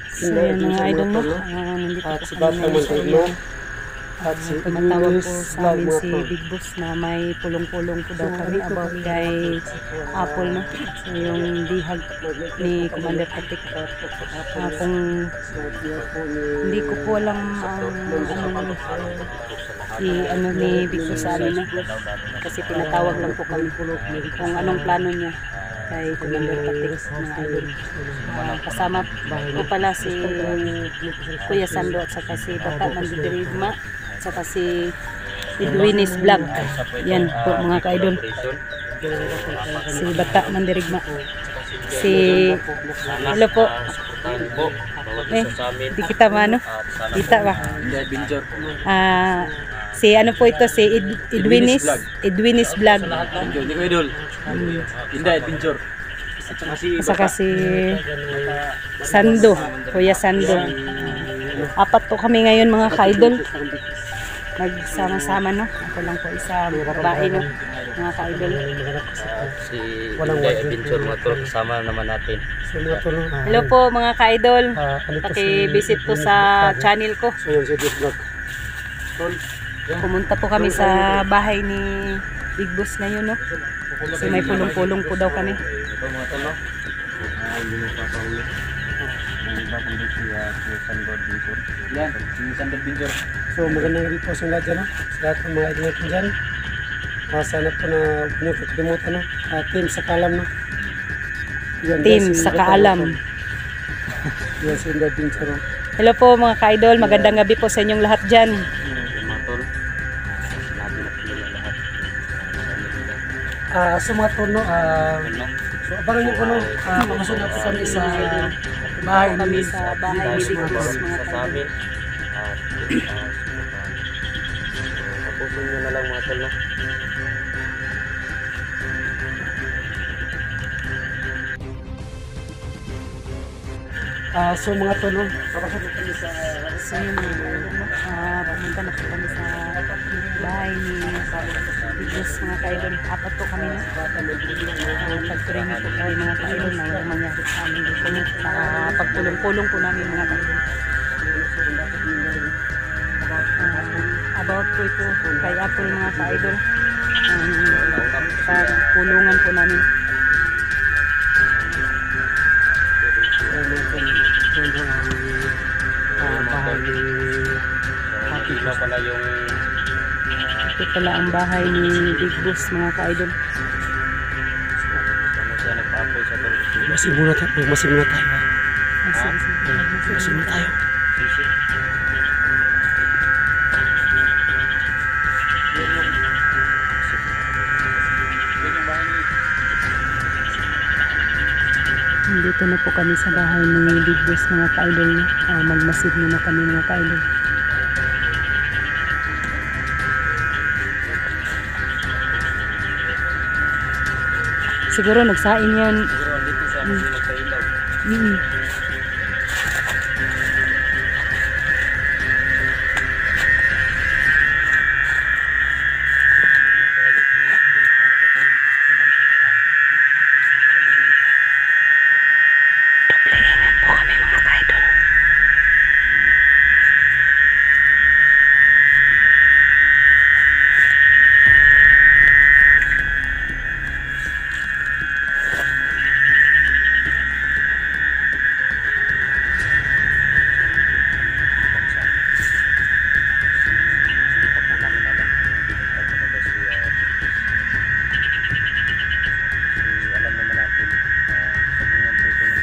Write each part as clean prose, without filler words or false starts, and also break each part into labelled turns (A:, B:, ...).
A: So yan mga idol mo. Nandito
B: At
A: po
B: si
A: kami
B: Batang
A: ngayon sa
B: Mantigma.
A: iyo.
B: At si
A: Tumatawag po
B: Luis
A: sa amin
B: Vlog
A: si
B: mga tol.
A: Big Boss na may pulong-pulong po daw kami about kay Apple, no? So yung dihag ni Commander Patik. Kung hindi ko po alam ang ano ni Big Boss sa amin, no? Kasi pinatawag lang po kami kung anong plano niya kay Commander Patik, mga idol. Kasama po pala si Kuya Sando at saka si Bata Mandirigma at saka si Edwinis Vlog. Yan po mga ka-idol. Si Bata Mandirigma. Si hello po. Di kita mano. Kita ba? Si ano po ito, si Edwinis Vlog.
C: Hindi ko idol. Inday Adventure.
A: Saka si Sando, Kuya Sando. Apat po kami ngayon mga ka-idol. Nagsama-sama, no? Ako lang po isa babae, no? Mga ka-idol.
C: Si Inday Adventure mga tol, kasama naman natin.
A: Hello po mga ka-idol. Paki-visit po sa channel ko.
B: So yun si Luis Vlog.
A: Pumunta po kami sa bahay ni Big Boss ngayon, no? Kasi may pulong-pulong po daw kami.
C: Ito mga tol, no? Hindi mo papahuli. Ang iba kundi siya Sando Adventure. Yan, si Sando Adventure.
B: So magandang rito sa lahat dyan, no? Sa lahat ng mga idol natin dyan. Sana po na huwag niyo kakalimutan, no? Team sa Kalam, no? Yan,
A: Team
B: si
A: sa
B: Batang
A: Kaalam.
B: Mantigma. Yan si Inday Adventure, no?
A: Hello po mga ka-idol. Magandang gabi po sa inyong lahat dyan.
C: Yan mga tol. Sinabi na sila lahat.
B: So mga tono,
C: Ano?
B: so abangan niyo ko, no? Pamasok na po kami sa bahay
A: Kami
B: ni
A: sa bahay ni Big Boss mga
C: Sa
A: ka-idol.
C: amin. At tapusin nyo na lang mga tol, no?
B: So mga tono, papasok na kami sa
A: So yun mga ka-idol, no? Pumunta na po kami sa bahay ni Big Boss mga ka-idol. Apat po kami, no? Pag-training po kami mga ka-idol na walang mangyari sa amin dito, no? Pagpulong-pulong po namin mga ka-idol. About po ito kay Apple mga ka-idol. Pagpulungan po namin.
B: bahay ni
C: Ito pala yung
A: Ito pala ang bahay ni Big Boss mga ka-idol.
C: ano siya nagpa-apoy sa tol.
B: Masin muna tayo, masin muna tayo.
A: Sige.
B: Masin muna tayo.
C: Sisi.
A: Dito na po kami sa bahay ni Big Boss mga ka-idol. Magmasid muna kami mga ka-idol. Siguro nagsain yan.
C: Siguro dito sa amin nagpailaw.
A: Mm. Po kami mga ka-idol.
C: Alam naman natin sa bungan dito, no?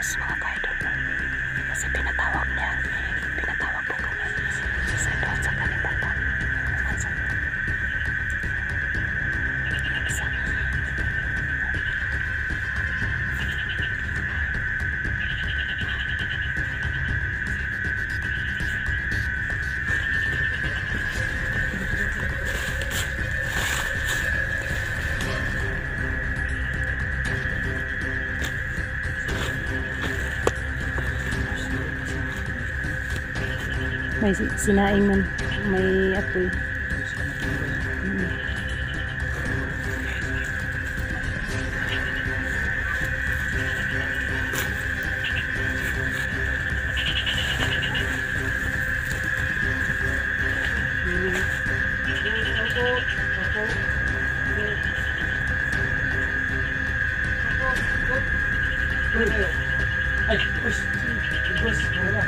A: Boss, mga kaidol. Kasi pinatawag niya. Pinatawag po kami. Sa doon sa kanibatan. May sinaing man, may apoy.
C: Ay, bus. Bus. Wala.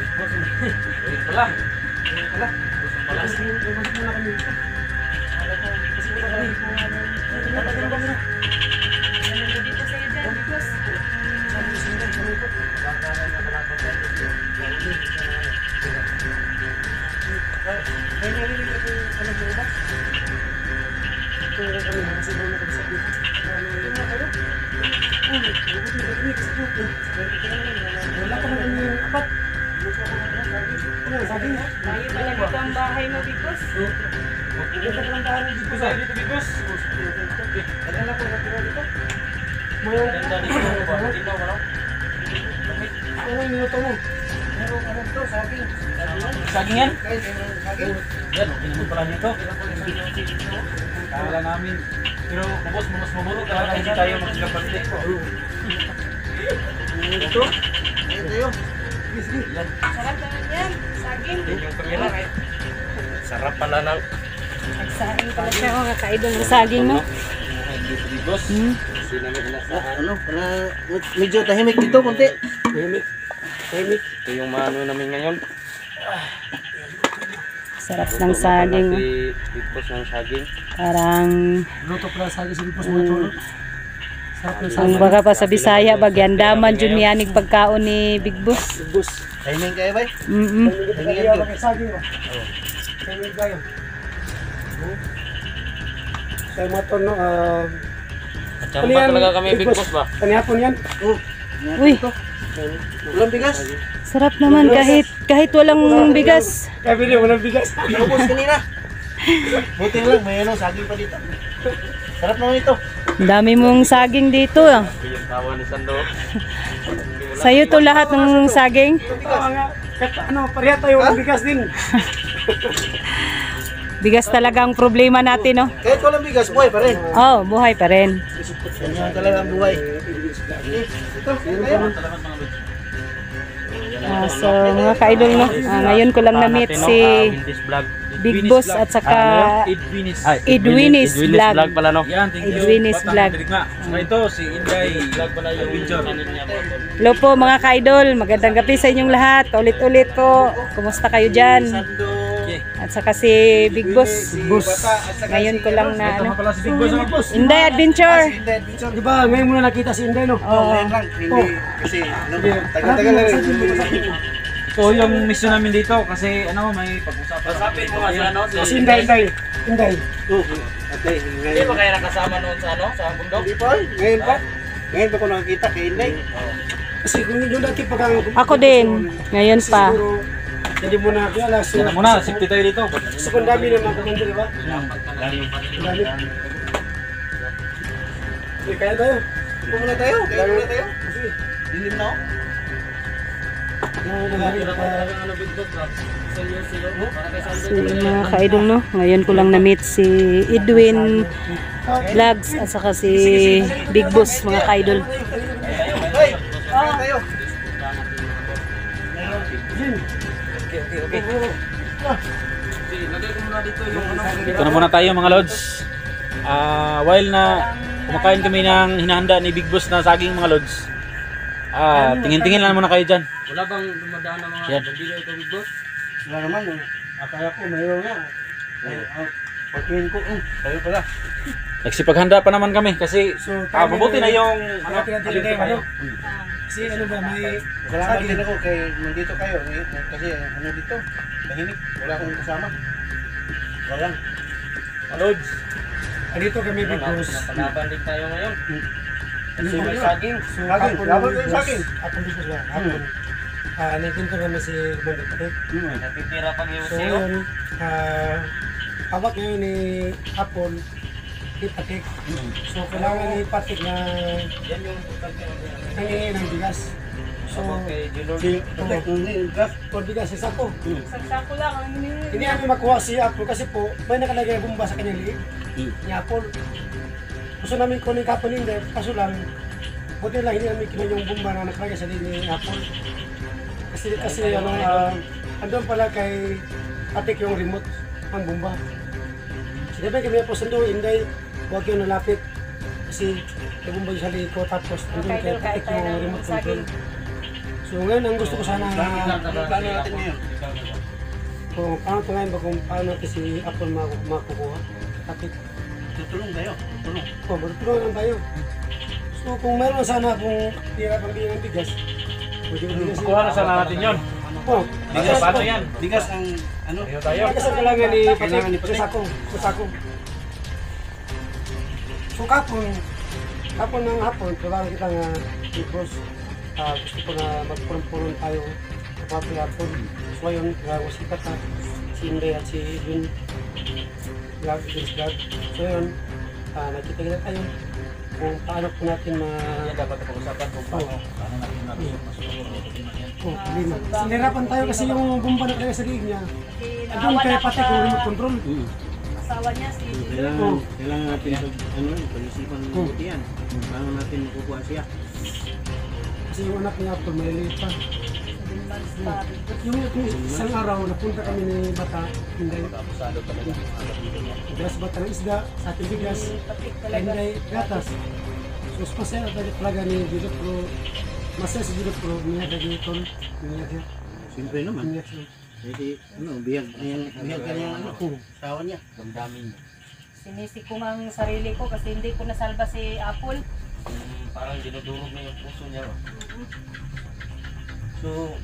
B: Wala ka naman yung apat.
A: Layo pala dito ang bahay mo, Bigos.
B: Dito ka lang tayo dito.
C: Bus, dito Bigos.
B: Dala ko natira dito. Mayroon
C: Ganda dito ba? Dito wala.
B: ano yung minuto mo? Meron ano to, saging.
C: Saging yan?
B: Saging.
C: Yan, pinamot pala dito. Kala namin. Pero boss, mas mabulo talaga hindi tayo magkapatid. Ito? Ito yun. Yan.
A: Sarap naman yan. Saging.
C: Yung kamera. Sarap pala ng
A: Nagsaing pala siya mga kaidol ng saging, no?
C: dito ni boss. Kasi namin inasahan.
D: Ano, para medyo tahimik dito konti.
B: Tahimik. Tahimik.
C: Ito yung mano namin ngayon.
A: Sarap ng saging.
C: Si Big Boss ng saging.
A: Parang,
B: Luto pala saging sa lipos mga cholo. Sarap ng
A: kung
B: saging.
A: baga pa sa Bisaya, bagyandaman dyan yanig pagkaon ni Big Boss.
D: Bus. Tahimik kayo ba?
B: Tahimik kayo. Saging ba? Tahimik kayo. Kaya mga tono,
C: Kachamba talaga kami Big Boss ba?
B: panihapon yan.
A: Uy,
D: Ulang bigas.
A: sarap naman kahit walang bigas.
B: Kaya bili, walang bigas.
D: Ubus kanina. Buti na lang, may ano, saging pa dito. Sarap naman ito.
A: Ang dami mong saging dito. Ah.
C: Yung tawa ni Sando.
A: Sa'yo to lahat ng saging.
B: Oo nga. Kahit ano, pareha tayo walang bigas din.
A: Bigas talaga ang problema natin, no?
D: Kahit walang bigas, buhay pa rin.
A: Oh, buhay pa rin.
D: Yan talaga ang buhay. Ito, tayo.
A: So, mga ka-idol, no? Ngayon ko lang na-meet si Big Boss at saka Edwinis Vlog.
C: pala no.
E: Yan, thank you.
A: Edwinis
E: Batang
A: Vlog.
E: Dirigma. So ito, si Inday Vlog pala yung picture.
A: Hello po mga ka-idol. Magandang gabi sa inyong lahat. Ulit-ulit po. Kumusta kayo dyan? At saka si Big Boss. Ngayon ko lang na
E: Ito
A: ano.
E: nga pala si Big Boss. Ano?
A: Inday Adventure.
B: Di ba, ngayon muna nakita si Inday, no?
A: Oh,
D: Ngayon lang, hindi. Kasi, ano, tagal-tagal na rin.
E: So yung mission namin dito kasi ano may pag-usapan.
C: Sapin mo nga si ano,
B: Si Inday, Inday. Inday.
D: Okay,
C: Hindi
D: ngayon.
C: ba kaya nakasama noon sa ano, sa bundok?
D: Hindi pa, ngayon pa. Ngayon pa ko nakakita kay Inday.
B: Kasi kung yung dati pag
A: ako din. Ngayon pa.
B: siguro, hindi mo na kilala.
E: Yan na muna, safety tayo dito.
B: Kasi kung dami na mga komando, di ba? Dami. Okay, kaya tayo.
D: Ito muna tayo, kaya muna tayo.
B: Sige.
D: Dilim na ako.
A: So, mga ka-idol, no? Ngayon ko lang na-meet si Edwin Vlogs at saka si Big Boss, mga ka-idol.
D: Hoy, kaya tayo.
E: Ito na muna tayo mga lods. While na kumakain kami ng hinahanda ni Big Boss na saging mga lods. Tingin-tingin lang muna kayo dyan.
C: Wala bang dumadaan ng mga
E: Yan.
C: bandila ito Big Boss?
D: Wala naman, akala ko mayroon nga. Pagkain ko, tayo pala.
E: Nagsipaghanda pa naman kami kasi
B: So,
E: mabuti na yung
B: Ano, natin yung ano? Kasi ano ba, may
D: Salamat din
B: saging.
D: ako kay nandito kayo. Kasi ano dito, tahimik. Wala akong kasama. Wala lang.
E: Mga Lods.
B: Dito kami Big Boss.
C: Palaban din tayo ngayon.
B: Ano
C: Si
B: ba
C: may
B: yun?
C: saging.
B: So,
D: Saging,
B: hapon
D: laban
B: Big
D: kayo
B: Boss.
D: saging.
B: Hapon Big Boss ba? Hapon. Nagkinto naman si Commander Patik.
C: Natitira pang yung
B: So
C: siyo.
B: ngayon, hawak ngayon ni Hapon ni Patik. So kailangan ni Patik na
C: Yan yung
B: nangingi ng bigas. So,
C: kay Jilord.
B: for bigas, isa po.
A: Isang sako lang ang hinihingi.
B: Hindi namin makuha si Apple kasi po may nakalagay na bomba sa kanyang liig ni Apple. Gusto namin kunin kapon hindi, kaso lang buti lang hindi namin kinuha yung bomba na nakalagay sa liig ni Apple. Kasi ano, andun pala kay Atik yung remote ng bomba. Sinabi kami po sundo, hindi, huwag yung nalapit kasi may bomba yung sa liig ko tapos andun kay Atik yung remote control. So ngayon ang gusto ko sana
D: Ano plano natin ngayon?
B: kung paano ito ngayon ba kung paano natin si Apple makukuha. Tapos,
D: Tutulong kayo. Tutulong.
B: magtulungan lang tayo. So kung meron sana kung tira pang ng bigas, pwede ko bigas.
E: Kuha na sana natin yun.
B: Oh,
E: Bigas, paano yan?
D: Bigas ang ano?
E: Ayaw tayo.
B: bigas ang kailangan ni
D: Kailangan ni
B: Patik.
D: Patik.
B: Sa sako. So kapon ng hapon, kailangan kita nga i-cross. Gusto ko na magpurun-purun tayo kapag hapon. So ngayon, sikat na si Inday at si Edwin. Vlog. So yun, nakita tayo kung paano po natin
C: Yan dapat pag-usapan kung paano natin
B: lima. Sinirapan tayo kasi yung bomba na kaya sa liig niya.
A: Kasi
B: Andun
A: naawa
B: kay
A: na ako
B: Patik
A: sa
B: yung remote control.
A: asawa niya si
C: Kailangan natin pag-isipan ng mabuti yan. Paano natin makukuha siya.
B: Kasi yung anak niya po maliliit pa.
A: 7 months pa.
B: Yung isang araw, napunta kami ni Bata, hindi.
C: Abusado talaga ang mga kapito niya.
B: Bigas Bata ng isda, sa ating bigas,
A: Patik talaga.
B: hindi gatas. So, spasya talaga ni Judo Pro. Masaya si Judo Pro, niya dito, niya siya.
C: Siyempre naman.
B: Niya siya.
C: Kasi bihag ka niya asawa niya. Damdamin niya.
A: Sinisi ko nga ang sarili ko kasi hindi ko nasalba si Apple.
C: Parang dinudurog na yung puso niya. So,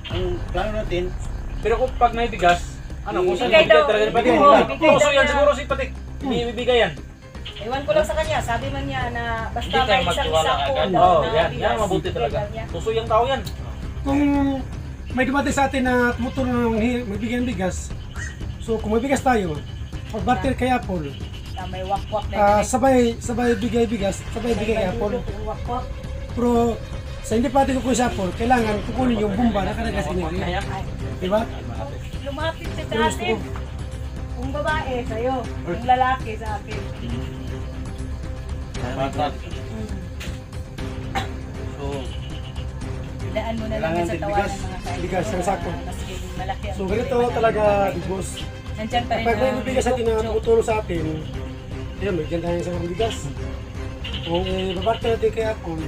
C: ang plano natin,
E: Pero kung pag may bigas, ano, kung saan
A: Ibigay
E: ibigay
A: daw.
E: talaga ni Patik?
A: Oo, ibigay
E: Puso
A: daw
E: yan
A: niya.
E: siguro si Patik. Hindi ibibigay yan.
A: Ewan ko lang sa kanya, sabi man niya na basta
C: Hindi tayo
A: may isang
C: magtiwala
A: sako
C: agad.
A: daw
E: Oo,
A: na
E: yan.
A: bigas.
E: Yan ang mabuti talaga.
A: Ibigay niya.
E: Puso yung tao yan.
B: Kung may dumating sa atin na tumutulong ng magbigay ng bigas, so kung may bigas tayo, pag-barter kay Apple,
A: Na may wakwak na
B: sabay bigay bigas, sabay bigay kay Apple.
A: wakwak.
B: Pero sa hindi pa natin kukunin sa Apple, kailangan kukunin yung bomba na kanagas niya. Diba?
A: Lumapit siya sa
B: Yung gusto ko.
A: atin. Kung babae, sa'yo. Kung lalaki, sa akin.
D: so,
A: Daan mo na lang
D: Kailangan
A: yan sa
D: din
A: tawanan
D: bigas.
A: mga kaibigan.
B: Bigas ng sako.
A: Maski malaki ang
B: So ganito
A: bigay,
B: talaga,
A: malaki.
B: Big Boss.
A: Nandyan pa rin
B: Kapag may
A: ang
B: bigas sa atin na
A: joke.
B: tumutulong sa atin, yun, may ganda yung isang bigas. Kung babarter natin kay Apple,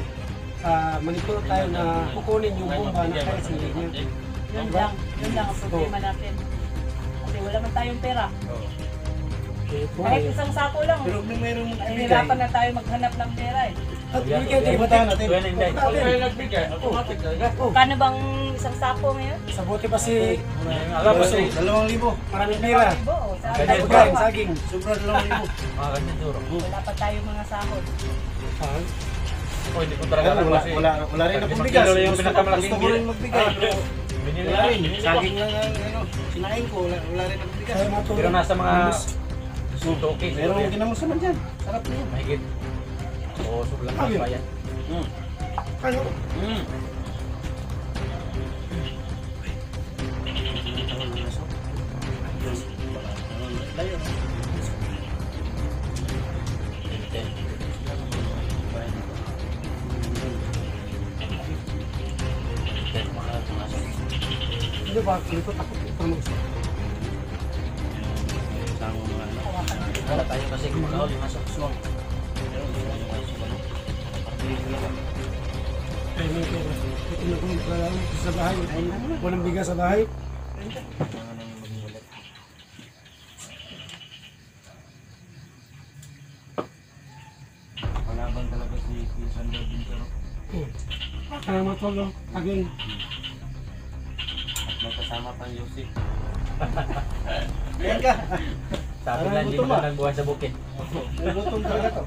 B: manipulot tayo na kukunin yung bomba na kaya sa liig niya.
A: Yun lang ang problema natin. Kasi wala man tayong pera.
B: Eh, kung
A: Kahit isang sako lang.
D: pero kung mayroong
A: Nahihirapan na tayo maghanap ng pera eh.
B: at bigyan tayo
D: Ipuntahan natin.
E: Tuwan na hindi.
C: nagbigay, automatic talaga.
A: Kano bang isang sako ngayon?
B: sa buti pa si
E: Alam mo,
D: 2,000.
B: maraming pira.
A: Libo, oh, sa
E: Ganyan
A: atin.
B: Pagkain, saging.
D: Sobra 2,000.
E: mga ganyan duro.
A: Wala pa tayong mga sahod.
E: O, hindi ko talaga alam kasi.
D: Wala rin akong
E: Isang
D: bigas.
E: kilo lang yung
D: Gusto
E: pinakamalaking
D: ko rin magbigay. Pero
E: Binili
D: wala rin.
E: binili ko.
D: Saging lang ang sinain ko. Wala rin akong bigas.
B: Kaya matulog.
E: Pero nasa mga sutoki.
D: Pero ginamos naman dyan. Sarap na yun.
E: Mahigit. Oo, sublang
B: Ayun.
E: pa yan.
B: Ano? Hindi ba? Dito takot ito mag-isa.
C: Wala tayo kasi kumakauli nga sa kuswang.
B: Kaya may pera. Ito na kung sa bahay. Walang bigas sa bahay.
C: Palaban talaga si Sandro Bintero.
B: tolo, aging.
C: May kasama pang Yusik.
D: Yan ka.
E: Sabi
D: Parang
E: na hindi
D: gutom
E: mo
D: ah.
E: nagbuhay sa bukid.
D: Nagutom talaga to.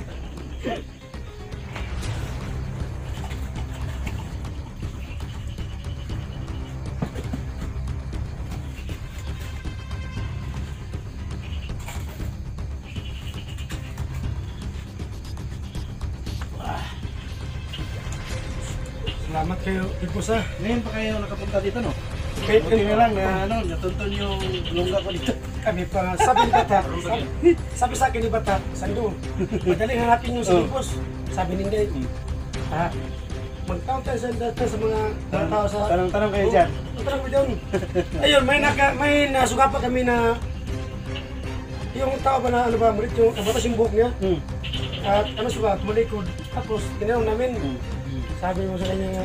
B: Salamat kayo, Bigos ha.
D: Ngayon pa kayo nakapunta dito, no?
B: Kahit
D: Buti na lang na ano, natuntun yung lungga ko dito.
B: kami pa, sabi ni Bata, sabi sa akin ni Bata, Sando, madaling hanapin yung si Bigos. Sabi ni Inday, magtawag tayo sa mga tao sa...
D: Tanong kayo dyan.
B: Tanong mo dyan. Ayun, may nasuga pa kami na yung tao ba na ano ba, mulit yung kabatas yung buhok niya. At ano suga, tumalikod. Tapos, tinanong namin, sabi mo sa kanya,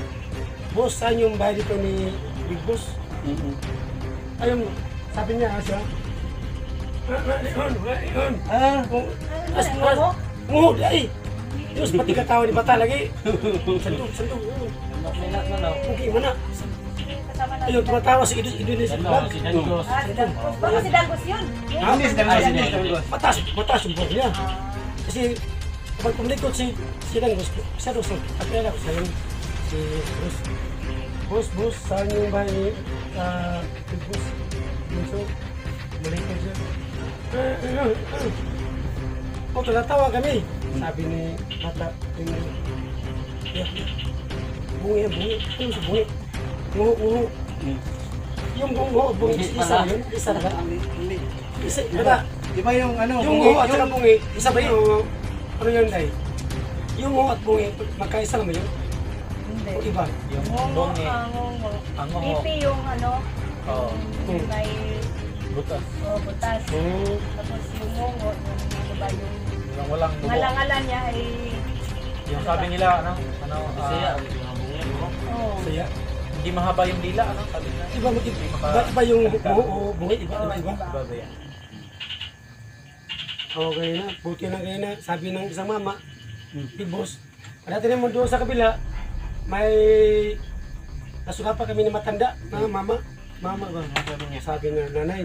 B: boss, saan yung bahay dito ni Big Boss? Ayun, sabi niya siya, yun. Nguhod, ay! Diyos, pati katawa ni Bata lagi. Sandog. Okay, mana? Ayun, tumatawa si Idris Vlog.
E: Si Dangos.
A: Baka si Dangos yun.
D: Anis na lang.
B: Mataas yung buhok niya. Kasi, kapag kumlikot si Dangos, siya doon, pagkala ko sa'yo, si Boss, saan yung bahay ni Big Boss? So, malikot siya. O, tunatawa kami. Sabi ni Bata, bungi. Ano sa bungi? Nguho. Yung bungi, isa na ba? Isa, diba?
D: Di ba yung ano?
B: Yung nguho at saka bungi, isa ba yung, ano yun, Day? Yung nguho at bungi, magkaisa naman yun?
A: Hindi.
B: O iba?
E: Yung
A: Ngongo,
E: bongi.
A: ngongo.
E: Ang ngongo.
A: Pipi yung ano,
E: Oo.
A: may
E: Butas.
A: butas. Tapos yung ngongo, yung ano ba yung
E: Walang bubo.
A: ngalangalan niya ay
E: Yung sabi nila,
B: Saya.
E: hindi mahaba yung dila, sabi nila.
B: Iba yung nguho o bungi, iba.
E: Iba ba yan?
B: Oo, ganyan na. Buti na ganyan na. Sabi ng isang mama, Big Boss, pagdating naman doon sa kabila, may nasuka pa kami na matanda na mama ba? Sabi na, nanay,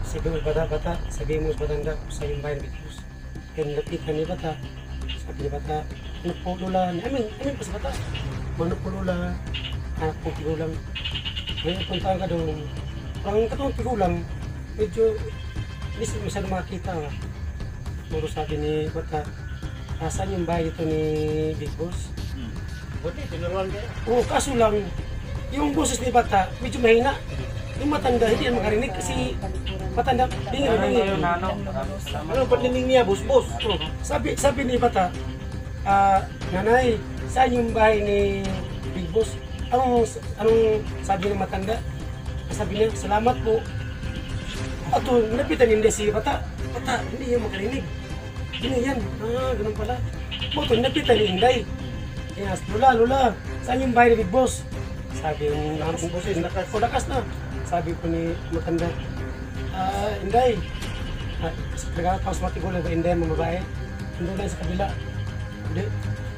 B: sabi mo bata, sabi mo matanda sa yung bayan Big Boss. Kaya nilapitan ni Bata, sabi ni Bata, nagpulula, amin pa sa Bata, manupulula, pupululang. Ngayon puntaan ka doon, ang katong pigulang, medyo hindi siya masyadong makakita. Puro sabi ni Bata, saan yung bahay dito ni Big Boss?
D: Buti, tinuruan kayo.
B: Oo, kaso lang, yung boses ni Bata, medyo mahina. Yung matanda, hindi yan makarinig kasi matanda, bingi.
D: Ano, panlining niya, bus?
B: Oo, sabi ni Bata, nanay, saan yung bahay ni Big Boss? Anong sabi ng matanda? Sabi niya, salamat po. Ato, napitan hindi si Bata, hindi yan makarinig. Hindi yan, ganun pala. Moto, napitan ni Inday. Yes, Lola, saan yung bahay ni Big Boss? Sabi yung namin boses, lakas na. Sabi ko ni matanda, Inday, nagkakaos matigulan ba Inday mga babae? Nandun lang sa kabila. Hindi.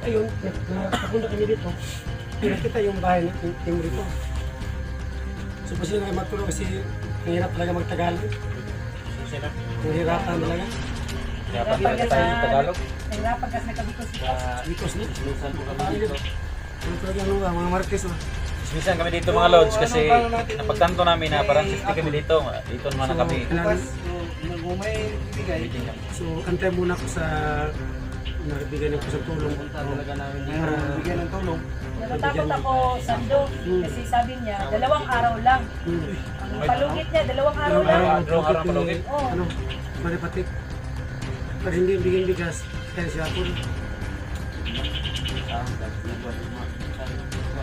B: Ayun, nakapunta kami dito. Pinakita yung bahay ng dito. So, kasi na matulog kasi mahirap talaga magtagalog. Mahirapan talaga.
E: Kaya pag tayo ng Tagalog.
A: nahirapan kasi nagkabikos.
B: Bikos na.
C: Minsan po kami dito.
B: Ano talaga mga Marquez ba?
E: Minsan kami dito mga lods kasi napagtanto namin na parang 60 kami dito. Dito naman na kami.
D: May bigay.
B: So, antay muna ko sa nagbigay ng sa tulong.
C: Talaga namin
D: Bigyan ng tulong.
A: Natatakot ako, Sando, kasi sabi niya, 2 araw lang. Ang palugit niya, 2 araw lang.
E: Araw palugit.
A: Oo.
B: Ano? Maripatik. Pero hindi bigyan bigas. Kaya siya po.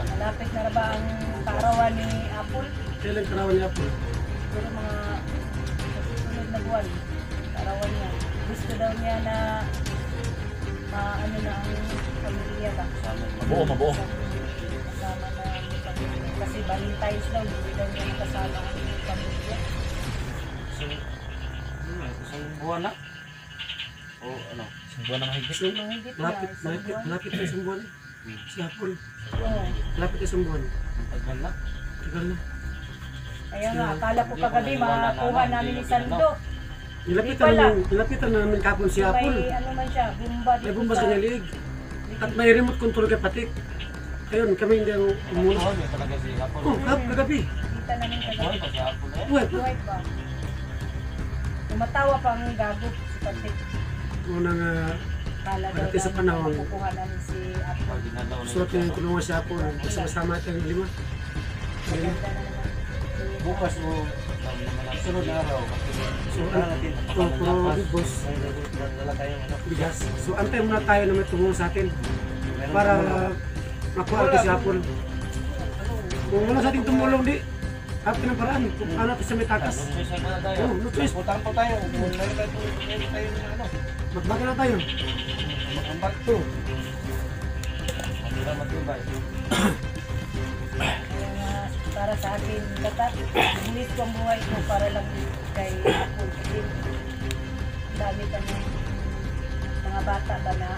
A: Malapit na ba ang kaarawan ni Apple?
B: Kailan karawan niya po?
A: Pero mga susunod na buwan, kaarawan niya. Gusto daw niya na maano na ang pamilya ba?
E: Mabuo.
A: Kasama na ang pamilya. Kasi Valentine's daw, hindi daw niya nakasama ang pamilya.
C: Isang buwan na. O ano?
E: Isang buwan na mahigit.
A: Mahigit na, isang buwan.
B: Malapit na isang buwan. Si Apple.
A: Oo.
B: Lapit isang buwan.
C: Tagal na.
B: Tagal na.
A: Kaya nga, akala ko kagabi makakuha namin ni Sando.
B: Nilapitan namin kapon si Apple.
A: May ano man siya, bumba
B: May bumbas kanya liig. At may remote control kay Patik. Ayun, kami hindi ang umuna.
C: Oo, may talaga si Apple.
B: Oh, kagabi.
A: Kita namin
C: Buhay
A: kagabi.
C: pa si Apple eh.
B: Uwe,
A: Buhay ba? Tumatawa pa ang gago si Patik.
B: unang
A: Kala daw
B: Pagdating sa
A: namin
B: panahon.
A: makukuha namin si Apple.
C: Pag ginagawa na
B: suot niya yung tulungan si Apple. Sama-sama tayong 5. Ayun.
A: Ganda na naman.
C: bukas o sunod na araw.
B: So, puro big boss.
C: Dala tayong ano.
B: Bigas. So, antay muna tayo na may tumulong sa atin. Para makuha natin si Apple. Kung wala sa ating tumulong, di. Happy ng paraan. Kung ano natin sa may takas.
C: Choice na tayo.
B: Oh, no choice.
C: Putang po tayo. Kung tayo tayo ano.
B: Magbaga na tayo.
C: Mag-ambag to. Magkira matibay.
A: Kaya nga, para sa akin, bilis ko ang buhay ko para lang kay Apple. Kasi dami pa ng mga bata ba na